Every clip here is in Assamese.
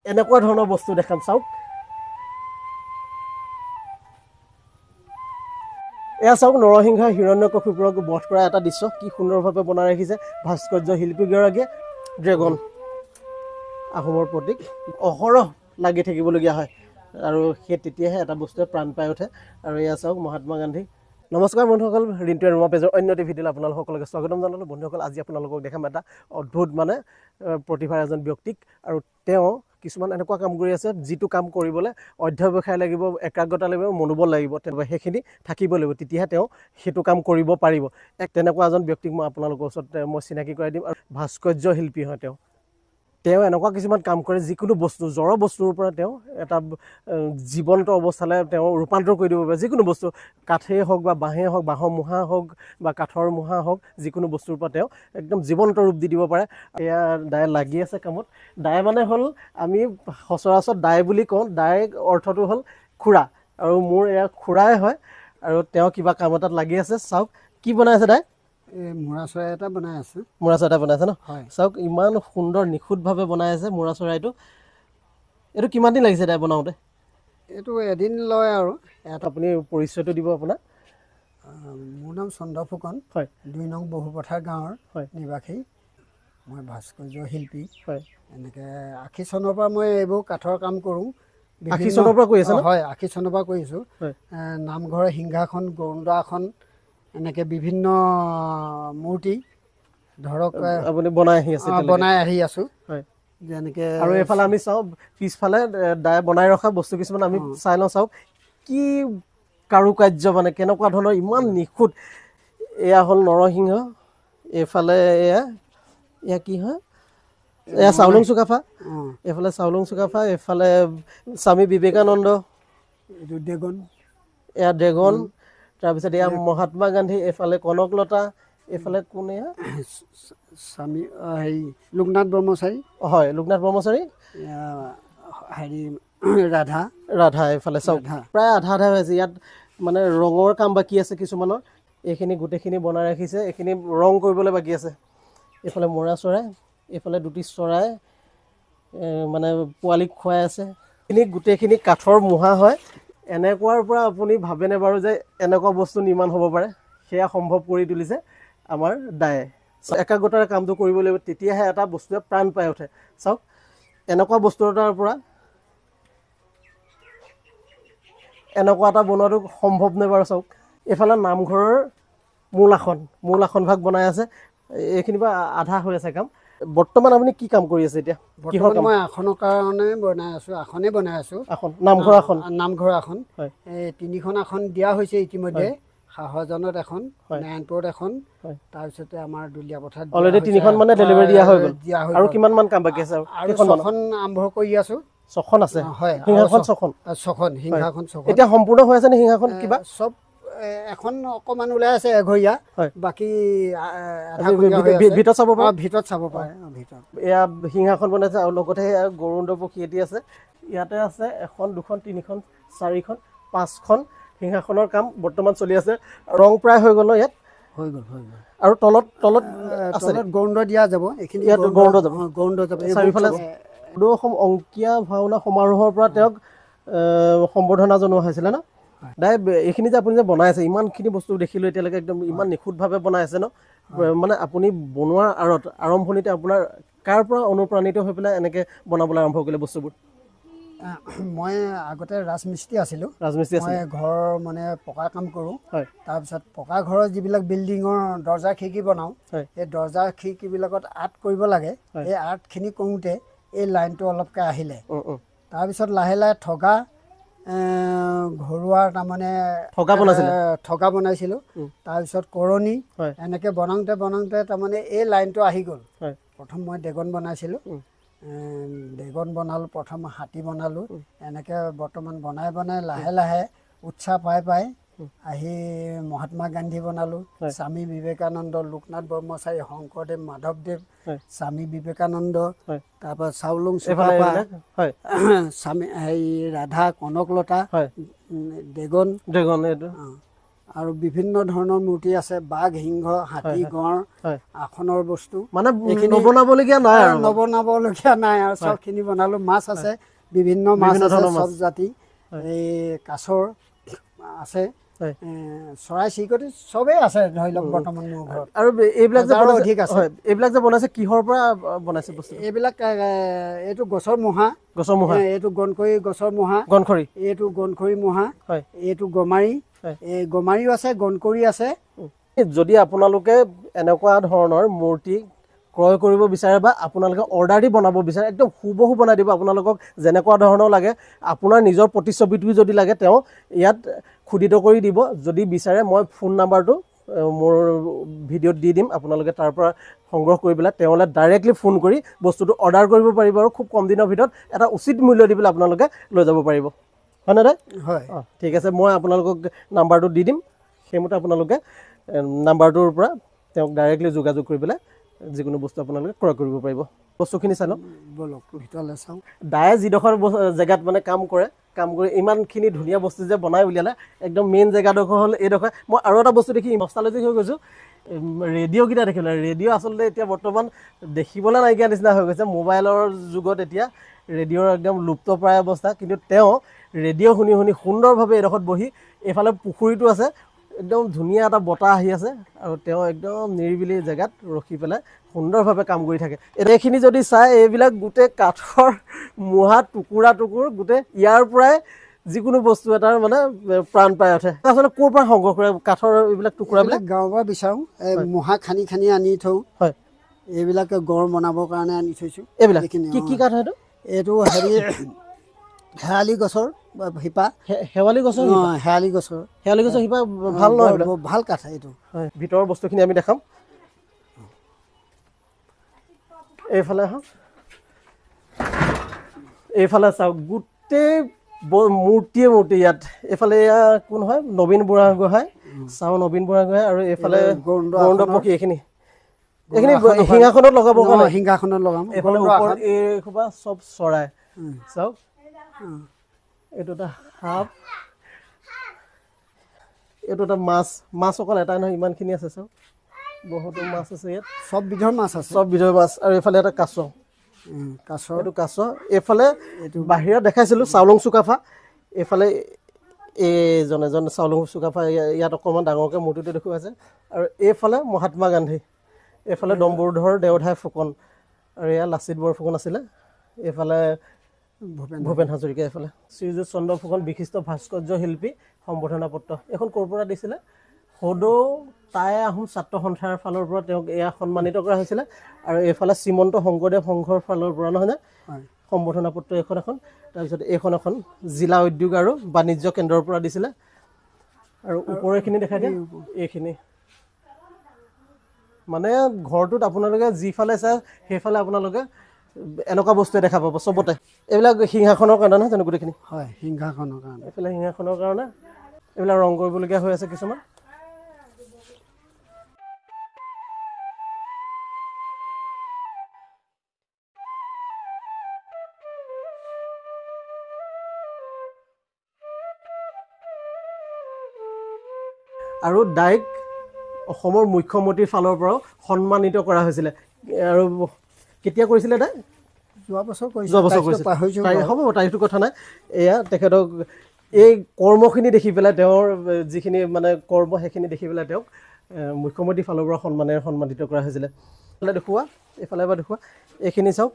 এনেকুৱা ধৰণৰ বস্তু দেখাম চাওক এয়া চাওক নৰসিংহ হিৰণ্যকশিপুৰক বধ কৰা এটা দৃশ্য কি সুন্দৰভাৱে বনাই ৰাখিছে ভাস্কৰ্য শিল্পীগৰাকীয়ে ড্ৰেগন আহোমৰ প্ৰতীক অহৰহ লাগি থাকিবলগীয়া হয় আৰু সেই তেতিয়াহে এটা বস্তুৱে প্ৰাণ পাই উঠে আৰু এয়া চাওক মহাত্মা গান্ধী নমস্কাৰ বন্ধুসকল ৰিণ্টুৱে ৰুমা পেজৰ অন্য টি ভিডিঅ'লৈ আপোনালোক সকলোকে স্বাগতম জনালোঁ বন্ধুসকল আজি আপোনালোকক দেখাম এটা অদ্ভুত মানে প্ৰতিভাৰ এজন ব্যক্তিক আৰু তেওঁ কিছুমান এনেকুৱা কাম কৰি আছে যিটো কাম কৰিবলৈ অধ্যৱসায় লাগিব একাগ্ৰতা লাগিব মনোবল লাগিব সেইখিনি থাকিব লাগিব তেতিয়াহে তেওঁ সেইটো কাম কৰিব পাৰিব তেনেকুৱা এজন ব্যক্তিক মই আপোনালোকৰ ওচৰত মই চিনাকি কৰাই দিম আৰু ভাস্কৰ্য শিল্পী হয় তেওঁ এনেকুৱা কিছুমান কাম কৰে যিকোনো বস্তু জড় বস্তুৰ পৰা তেওঁ এটা জীৱন্ত অৱস্থালৈ তেওঁ ৰূপান্তৰ কৰি দিব পাৰে যিকোনো বস্তু কাঠেই হওক বা বাঁহেই হওক বাঁহৰ মুঢ়া হওক বা কাঠৰ মুঢ়া হওক যিকোনো বস্তুৰ পৰা তেওঁ একদম জীৱন্ত ৰূপ দি দিব পাৰে এয়া দাই লাগি আছে কামত দাই মানে হ'ল আমি সচৰাচৰ দাই বুলি কওঁ দাই অৰ্থটো হ'ল খুৰা আৰু মোৰ এয়া খুৰাই হয় আৰু তেওঁ কিবা কাম এটাত লাগি আছে চাওক কি বনাই আছে দাই মুৰা চৰাই এটা বনাই আছে মুৰা চৰাই এটা বনাইছে ন চাওক ইমান সুন্দৰ নিখুঁতভাৱে বনাই আছে মুৰা চৰাইটো এইটো কিমান দিন লাগিছে দাই বনাওঁতে এইটো এদিন লয় আৰু ইয়াত আপুনি পৰিচয়টো দিব আপোনাৰ মোৰ নাম চন্দ্ৰ ফুকন হয় ২ নং বহুপথাৰ গাঁৱৰ হয় নিবাসী মই ভাস্কৰ্য শিল্পী হয় এনেকৈ ৮০ চনৰ পৰা মই এইবোৰ কাঠৰ কাম কৰোঁ ৮০ চনৰ পৰা কৰি আছে হয় ৮০ চনৰ পৰা কৰিছোঁ নামঘৰৰ সিংহাসন গৰুড় আসন এনেকৈ বিভিন্ন মূৰ্তি ধৰক আপুনি বনাই আহি আছোঁ হয় যেনেকৈ আৰু এইফালে আমি চাওঁ পিছফালে দাই বনাই ৰখা বস্তু কিছুমান আমি চাই লওঁ চাওক কি কাৰুকাৰ্য মানে কেনেকুৱা ধৰণৰ ইমান নিখুঁত এয়া হ'ল নৰসিংহ এইফালে এয়া কি হয় এয়া চাউলুং চুকাফা এইফালে চাউলুং চুকাফা এইফালে স্বামী বিবেকানন্দ এইটো ড্ৰেগন এয়া ড্ৰেগন তাৰপিছত এয়া মহাত্মা গান্ধী এইফালে কনকলতা এইফালে কোন এয়া স্বামী হেৰি লোকনাথ ব্ৰহ্মচাৰী হয় লোকনাথ ব্ৰহ্মচাৰী হেৰি ৰাধা এইফালে চাওক প্ৰায় আধা হৈ আছে ইয়াত মানে ৰঙৰ কাম বাকী আছে কিছুমানৰ এইখিনি গোটেইখিনি বনাই ৰাখিছে এইখিনি ৰং কৰিবলৈ বাকী আছে এইফালে মৰা চৰাই এইফালে দুটি চৰাই মানে পোৱালিক খুৱাই আছে এইখিনি গোটেইখিনি কাঠৰ মুঢ়া হয় এনেকুৱাৰ পৰা আপুনি ভাবেনে বাৰু যে এনেকুৱা বস্তু নিৰ্মাণ হ'ব পাৰে সেয়া সম্ভৱ কৰি তুলিছে আমাৰ দায়ে একাগ্ৰতাৰে কামটো কৰিব লাগিব তেতিয়াহে এটা বস্তুৱে প্ৰাণ পাই উঠে চাওক এনেকুৱা বস্তু এটাৰ পৰা এনেকুৱা এটা বনোৱাটো সম্ভৱ নে বাৰু চাওক এইফালে নামঘৰৰ মূল আসন ভাগ বনাই আছে এইখিনি পৰা আধা হৈ আছে কাম বৰ্তমান আপুনি কি কাম কৰি আছে এতিয়া কিহৰ কাম মই আসনৰ কাৰণে বনাই আছোঁ আসনেই বনাই আছোঁ নামঘৰ আসন এই ৩খন আসন দিয়া হৈছে ইতিমধ্যে সাহজনত এখন নাৰায়ণপুৰত এখন তাৰপিছতে আমাৰ দুলীয়া পথাৰত অলৰেডি 3খন মানে ডেলিভাৰী দিয়া হৈ গ'ল আৰু কিমান মান কাম বাকী আছে আৰু 6খন আৰম্ভ কৰি আছোঁ 6খন আছে হয় সিংহাসন 6খন এতিয়া সম্পূৰ্ণ হৈ আছে নে সিংহাসন কিবা সব এখন অকমান ওলাই আছে এঘৰীয়া বাকি ভিতৰত চাব পাৰে ভিতৰত এয়া সিংহাসন বনাইছে আৰু লগতে গৰুড় পক্ষী এটি আছে ইয়াতে আছে 1 2খন 3খন 4খন 5খন সিংহাসনৰ কাম বৰ্তমান চলি আছে ৰং প্ৰায় হৈ গ'ল ইয়াত হৈ গ'ল আৰু তলত গৰুড় দিয়া যাব এইখিনি ইয়াত গৰুড় যাব চাৰিওফালে অসম অংকীয়া ভাওনা সমাৰোহৰ পৰা তেওঁক সম্বৰ্ধনা জনোৱা হৈছিলে ন দাই এইখিনি যে আপুনি যে বনাই আছে ইমানখিনি বস্তু দেখিলোঁ এতিয়ালৈকে একদম ইমান নিখুঁতভাৱে বনাই আছে ন মানে আপুনি বনোৱাৰ আৰম্ভণিতে আপোনাৰ কাৰ পৰা অনুপ্ৰাণিত হৈ পেলাই এনেকৈ বনাবলৈ আৰম্ভ কৰিলে বস্তুবোৰ মই আগতে ৰাজমিস্ত্ৰী আছিলোঁ মই ঘৰ মানে পকা কাম কৰোঁ তাৰপিছত পকা ঘৰৰ যিবিলাক বিল্ডিঙৰ দৰ্জা খিৰিকী বনাওঁ এই দৰ্জা খিৰিকীবিলাকত আৰ্ট কৰিব লাগে এই আৰ্টখিনি কৰোঁতে এই লাইনটো অলপকৈ আহিলে তাৰপিছত লাহে লাহে ঠগা ঘৰুৱা তাৰমানে ঠগা বনাইছিলোঁ তাৰপিছত কৰণী এনেকৈ বনাওঁতে তাৰমানে এই লাইনটো আহি গ'ল প্ৰথম মই ড্ৰেগন বনাইছিলোঁ ড্ৰেগন বনালোঁ প্ৰথম হাতী বনালোঁ এনেকৈ বৰ্তমান বনাই লাহে লাহে উৎসাহ পাই আহি মহাত্মা গান্ধী বনালোঁ স্বামী বিবেকানন্দ লোকনাথ ব্ৰহ্মচাৰী শংকৰদেৱ মাধৱদেৱ স্বামী বিবেকানন্দ তাৰপৰা চাউলুং চুকাফা স্বামী হেৰি ৰাধা কনকলতা ড্ৰেগন আৰু বিভিন্ন ধৰণৰ মূৰ্তি আছে, বাঘ, সিংহ, হাতী, গঁড়, আসনৰ বস্তু, মানে নবনাবলগীয়া নাই আৰু নবনাবলগীয়া নাই আৰু চবখিনি বনালোঁ। মাছ আছে, বিভিন্ন মাছ আছে, চব জাতি, এই কাছৰ আছে, চৰাই চিৰিকটি চবেই আছে ধৰি লওক বৰ্তমান মোৰ ঘৰত। আৰু এইবিলাক যে অধিক আছে, এইবিলাক যে বনাইছে কিহৰ পৰা বনাইছে বস্তু? এইবিলাক এইটো গছৰ মূঢ়া, এইটো গণখৰি গছৰ মূঢ়া, এইটো গণখৰি মূঢ়া, এইটো গমাৰি, এই গমাৰিও আছে, গণকৰি আছে। যদি আপোনালোকে এনেকুৱা ধৰণৰ মূৰ্তি ক্ৰয় কৰিব বিচাৰে বা আপোনালোকে অৰ্ডাৰ দি বনাব বিচাৰে, একদম হুবহু বনাই দিব। আপোনালোকক যেনেকুৱা ধৰণৰ লাগে, আপোনাৰ নিজৰ প্ৰতিচ্ছবিটো যদি লাগে তেওঁ ইয়াত খোদিত কৰি দিব। যদি বিচাৰে মই ফোন নাম্বাৰটো মোৰ ভিডিঅ'ত দি দিম, আপোনালোকে তাৰ পৰা সংগ্ৰহ কৰি পেলাই তেওঁলৈ ডাইৰেক্টলি ফোন কৰি বস্তুটো অৰ্ডাৰ কৰিব পাৰিব আৰু খুব কম দিনৰ ভিতৰত এটা উচিত মূল্য দি পেলাই আপোনালোকে লৈ যাব পাৰিব, হয়নে দাদা? হয়, ঠিক আছে, মই আপোনালোকক নাম্বাৰটো দি দিম। সেইমতে আপোনালোকে নাম্বাৰটোৰ পৰা তেওঁক ডাইৰেক্টলি যোগাযোগ কৰি পেলাই যিকোনো বস্তু আপোনালোকে ক্ৰয় কৰিব পাৰিব। বস্তুখিনি চাই লওক, ব'লক ভিতৰলৈ চাওঁ। দায়ে যিডোখৰ জেগাত মানে কাম কৰি ইমানখিনি ধুনীয়া বস্তু যে বনাই উলিয়ালে, একদম মেইন জেগাডোখৰ হ'ল এইডোখৰ। মই আৰু এটা বস্তু দেখি নষ্টালজিক হৈ গৈছোঁ, ৰেডিঅ'কেইটা দেখিলে। ৰেডিঅ' আচলতে এতিয়া বৰ্তমান দেখিবলৈ নাইকিয়া নিচিনা হৈ গৈছে। মোবাইলৰ যুগত এতিয়া ৰেডিঅ'ৰ একদম লুপ্তপ্ৰায় অৱস্থা, কিন্তু তেওঁ ৰেডিঅ' শুনি শুনি সুন্দৰভাৱে এইডোখৰত বহি, এইফালে পুখুৰীটো আছে, একদম ধুনীয়া এটা বতাহ আহি আছে আৰু তেওঁ একদম নিৰিবিলি জেগাত ৰখি পেলাই সুন্দৰভাৱে কাম কৰি থাকে। এইখিনি যদি চাই, এইবিলাক গোটেই কাঠৰ মূঢ়া টুকুৰা গোটেই ইয়াৰ পৰাই যিকোনো বস্তু এটাৰ মানে প্ৰাণ পাই উঠে। আচলতে ক'ৰ পৰা সংগ্ৰহ কৰে কাঠৰ এইবিলাক টুকুৰাবিলাক? গাঁৱৰ পৰা বিচাৰোঁ, মূঢ়া খানি খানি আনি থওঁ। হয়, এইবিলাক গড় বনাবৰ কাৰণে আনি থৈছোঁ। এইবিলাক কি কাঠ হয়? এইটো হেৰি শেৱালি গছৰ শিপা। শেৱালি গছৰ? শেৱালি গছৰ শিপা ভাল নহয়, ভাল কাঠ এইটো। হয়, ভিতৰৰ বস্তুখিনি আমি দেখাম। এইফালে আহক, এইফালে চাওক, গোটেই মূৰ্তিয়ে মূৰ্তি ইয়াত। এইফালে এয়া কোন হয়? নবীন বুঢ়াগোহাঁই, চাওঁ নবীন বুঢ়াগোহাঁই। আৰু এইফালে গৰুড় পক্ষী। এইখিনি সিংহাসনত লগাবৰ কাৰণে, সিংহাসনত লগাম। এইফালে ওপৰত এইসোপা চব চৰাই। চাওক, এইটো এটা সাপ, এইটো এটা মাছ অকল এটাই নহয়, ইমানখিনি আছে। চাওক, বহুতো মাছ আছে ইয়াত, চব বিধৰ মাছ আছে, চব বিধৰ মাছ। আৰু এইফালে এটা কাছ, এইটো কাছ। এইফালে বাহিৰত দেখাইছিলোঁ চাউলুং চুকাফা। এইফালে এজন চাউলুং চুকাফা ইয়াত অকণমান ডাঙৰকৈ মূৰ্তিটো দেখুৱাইছে। আৰু এইফালে মহাত্মা গান্ধী, এইফালে ডম্বৰুধৰ দেওধাই ফুকন, আৰু এয়া লাচিত বৰফুকন আছিলে। এইফালে ভূপেন হাজৰিকা। এইফালে শ্ৰীযুত চন্দ্ৰ ফুকন, বিশিষ্ট ভাস্কৰ্য শিল্পী, সম্বৰ্ধনা পত্ৰ। এইখন ক'ৰ পৰা দিছিলে? সদৌ টাই আহোম ছাত্ৰ সন্থাৰ ফালৰ পৰা তেওঁক এয়া সন্মানিত কৰা হৈছিলে। আৰু এইফালে শ্ৰীমন্ত শংকৰদেৱ সংঘৰ ফালৰ পৰা, নহয়নে, সম্বৰ্ধনা পত্ৰ এখন। তাৰপিছত এইখন এখন জিলা উদ্যোগ আৰু বাণিজ্য কেন্দ্ৰৰ পৰা দিছিলে। আৰু ওপৰৰ এইখিনি দেখাই দিয়ে, এইখিনি মানে ঘৰটোত আপোনালোকে যিফালে চাই সেইফালে আপোনালোকে এনেকুৱা বস্তুৱে দেখা পাব চবতে। এইবিলাক সিংহাসনৰ কাৰণে নহয় জানো গোটেইখিনি? হয়, সিংহাসনৰ কাৰণে। এইফালে সিংহাসনৰ কাৰণে এইবিলাক ৰং কৰিবলগীয়া হৈ আছে কিছুমান। আৰু দাইক অসমৰ মুখ্যমন্ত্ৰীৰ ফালৰ পৰাও সন্মানিত কৰা হৈছিলে। আৰু কেতিয়া কৰিছিলে দাই? যোৱা বছৰ কৰিছিলে। হ'ব, তাৰিখটো কথা নাই। এয়া তেখেতক এই কৰ্মখিনি দেখি পেলাই, তেওঁৰ যিখিনি মানে কৰ্ম, সেইখিনি দেখি পেলাই তেওঁক মুখ্যমন্ত্ৰীৰ ফালৰ পৰা সন্মানিত কৰা হৈছিলে। এইফালে দেখুওৱা, এইফালে এবাৰ দেখুওৱা। এইখিনি চাওক,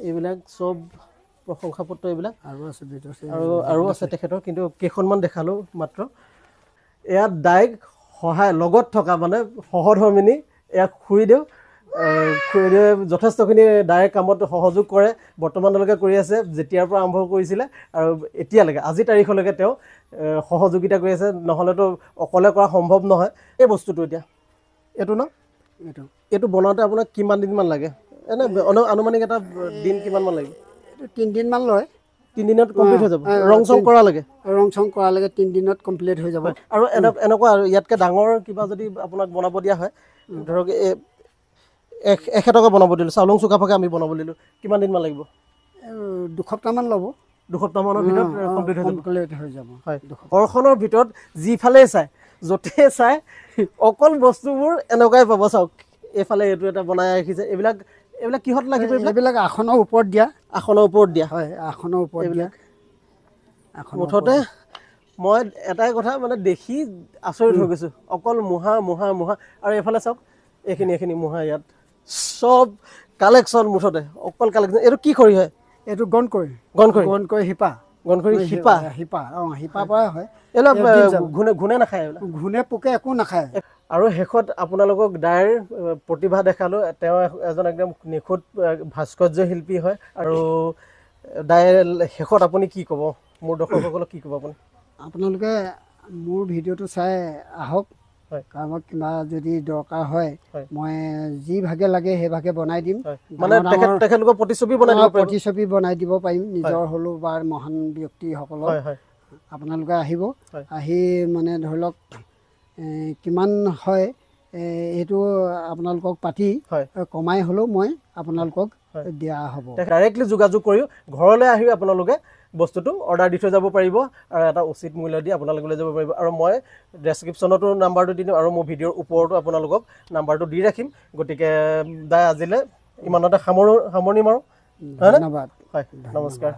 এইবিলাক চব প্ৰশংসা পত্ৰ। এইবিলাক আৰু আছে তেখেতৰ, কিন্তু কেইখনমান দেখালোঁ মাত্ৰ। এয়া দাইক লগত থকা মানে সহধৰ্মিনী, এয়া খুৰীদেউ। খুৰীদেৱে যথেষ্টখিনি দাইৰ কামত সহযোগ কৰে, বৰ্তমানলৈকে কৰি আছে, যেতিয়াৰ পৰা আৰম্ভ কৰিছিলে আৰু এতিয়ালৈকে আজি তাৰিখলৈকে তেওঁ সহযোগিতা কৰি আছে। নহ'লেতো অকলে কৰা সম্ভৱ নহয়। এই বস্তুটো এতিয়া এইটো ন, এইটো বনাওঁতে আপোনাক কিমান দিনমান লাগে? এনে আনুমানিক এটা দিন কিমানমান লাগিব? 3 দিনমান লয়। 3 দিনত কমপ্লিট হৈ যাব? ৰং চং কৰালৈকে? ৰং চং কৰালৈকে 3 দিনত কমপ্লিট হৈ যাব। আৰু এনেকুৱা ইয়াতকৈ ডাঙৰ কিবা যদি আপোনাক বনাব দিয়া হয়, ধৰক 100 টকা বনাব দিলোঁ, চাউলুং চুকাফাকে আমি বনাব দিলোঁ, কিমান দিনমান লাগিব? 2 সপ্তাহমান ল'ব। 2 সপ্তাহমানৰ ভিতৰত কমপ্লিট হৈ যাব হয় ঘৰখনৰ ভিতৰত যিফালে চাই য'তে চাই অকল বস্তুবোৰ এনেকুৱাই পাব চাওক এইফালে এইটো এটা বনাই ৰাখিছে এইবিলাক কিহত লাগিব এইবিলাক আসনৰ ওপৰত দিয়া হয় আসনৰ ওপৰত দিয়া মুঠতে মই এটাই কথা মানে দেখি আচৰিত হৈ গৈছোঁ অকল মুহা আৰু এইফালে চাওক এইখিনি মুহা ইয়াত চব কালেকশ্যন মুঠতে অকল কালেকশ্যন এইটো কি খৰি হয় এইটো গণখৰি শিপা পৰা হয় ঘূনে নাখায় ঘূনে পোকে একো নাখায় আৰু শেষত আপোনালোকক দাইৰ প্ৰতিভা দেখালোঁ তেওঁ এজন একদম নিখুঁত ভাস্কৰ্য শিল্পী হয় আৰু দাইৰ শেষত আপুনি কি ক'ব মোৰ দৰ্শকসকলক কি ক'ব আপুনি আপোনালোকে মোৰ ভিডিঅ'টো চাই আহক কাৰোবাক কিবা যদি দৰকাৰ হয় মই যি ভাগে লাগে সেই ভাগে বনাই দিম মানে তেখেতলোকৰ প্ৰতিছবি বনাই দিব পাৰিম নিজৰ হ'লেও বা মহান ব্যক্তিসকলক আপোনালোকে আহিব আহি মানে ধৰি লওক কিমান হয় এইটো আপোনালোকক পাতি কমাই হ'লেও মই আপোনালোকক দিয়া হ'ব ডাইৰেক্টলি যোগাযোগ কৰি ঘৰলৈ আহি আপোনালোকে বস্তুটো অৰ্ডাৰ দি থৈ যাব পাৰিব আৰু এটা উচিত মূল্য দি আপোনালোকে লৈ যাব পাৰিব আৰু মই ডেছক্ৰিপশ্যনতো নাম্বাৰটো দি দিম আৰু মোৰ ভিডিঅ'ৰ ওপৰতো আপোনালোকক নাম্বাৰটো দি ৰাখিম গতিকে দাই আজিলৈ ইমানতে সামৰণি মাৰোঁ ধন্যবাদ হয় নমস্কাৰ